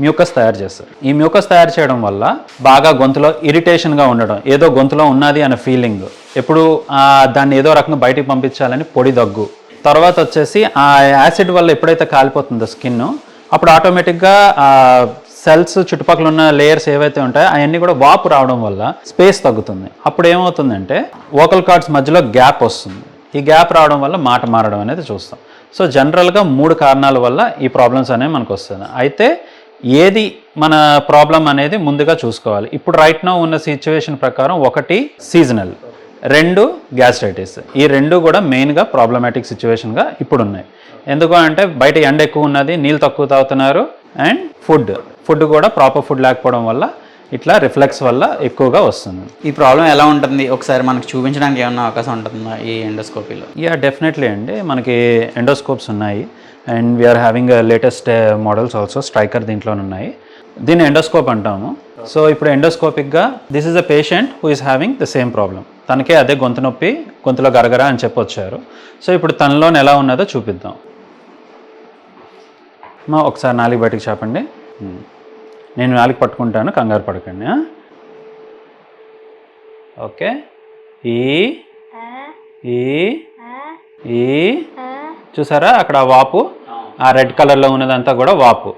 Mucus తయారు చేస్తారు. ఈ మ్యూకస్ తయారు చేయడం వల్ల బాగా గొంతులో ఇరిటేషన్గా ఉండడం, ఏదో గొంతులో ఉన్నది అనే ఫీలింగ్, ఎప్పుడు దాన్ని ఏదో రకంగా బయటికి పంపించాలని పొడి దగ్గు. తర్వాత వచ్చేసి ఆ యాసిడ్ వల్ల ఎప్పుడైతే కాలిపోతుందో స్కిన్, అప్పుడు ఆటోమేటిక్గా సెల్స్ చుట్టుపక్కల ఉన్న లేయర్స్ ఏవైతే ఉంటాయో అవన్నీ కూడా వాపు రావడం వల్ల స్పేస్ తగ్గుతుంది. అప్పుడు ఏమవుతుందంటే వోకల్ కార్డ్స్ మధ్యలో గ్యాప్ వస్తుంది. ఈ గ్యాప్ రావడం వల్ల మాట మారడం అనేది చూస్తాం. సో జనరల్గా 3 కారణాల వల్ల ఈ ప్రాబ్లమ్స్ అనేవి మనకు వస్తుంది. అయితే ఏది మన ప్రాబ్లం అనేది ముందుగా చూసుకోవాలి. ఇప్పుడు రైట్ నౌ ఉన్న సిచ్యువేషన్ ప్రకారం 1 సీజనల్, 2 గ్యాస్ట్రైటిస్. ఈ 2 కూడా మెయిన్గా ప్రాబ్లమాటిక్ సిచ్యువేషన్గా ఇప్పుడు ఉన్నాయి. ఎందుకు అంటే బయట ఎండ ఎక్కువ ఉన్నది, నీళ్ళు తక్కువ తాగుతున్నారు, అండ్ ఫుడ్ కూడా ప్రాపర్ ఫుడ్ లేకపోవడం వల్ల ఇట్లా రిఫ్లెక్స్ వల్ల ఎక్కువగా వస్తుంది. ఈ ప్రాబ్లం ఎలా ఉంటుంది, ఒకసారి మనకు చూపించడానికి ఏమన్నా అవకాశం ఉంటుందా ఈ ఎండోస్కోపీలో? డెఫినెట్లీ అండి, మనకి ఎండోస్కోప్స్ ఉన్నాయి and we are having latest models also. Stryker దీంట్లోనే ఉన్నాయి. దీన్ని ఎండోస్కోప్ అంటాము. సో ఇప్పుడు ఎండోస్కోపిక్గా this is a patient who is having the same problem. తనకే అదే గొంతు నొప్పి, గొంతులో గరగర అని చెప్పి వచ్చారు. సో ఇప్పుడు తనలో ఎలా ఉన్నదో చూపిద్దాం. ఒకసారి నాలుగు బయటికి చెప్పండి. నేను నాలుగు పట్టుకుంటాను, కంగారు పడకండి. ఓకే. ఈ చూసారా అక్కడ వాపు, ఆ రెడ్ కలర్లో ఉన్నదంతా కూడా వాపు.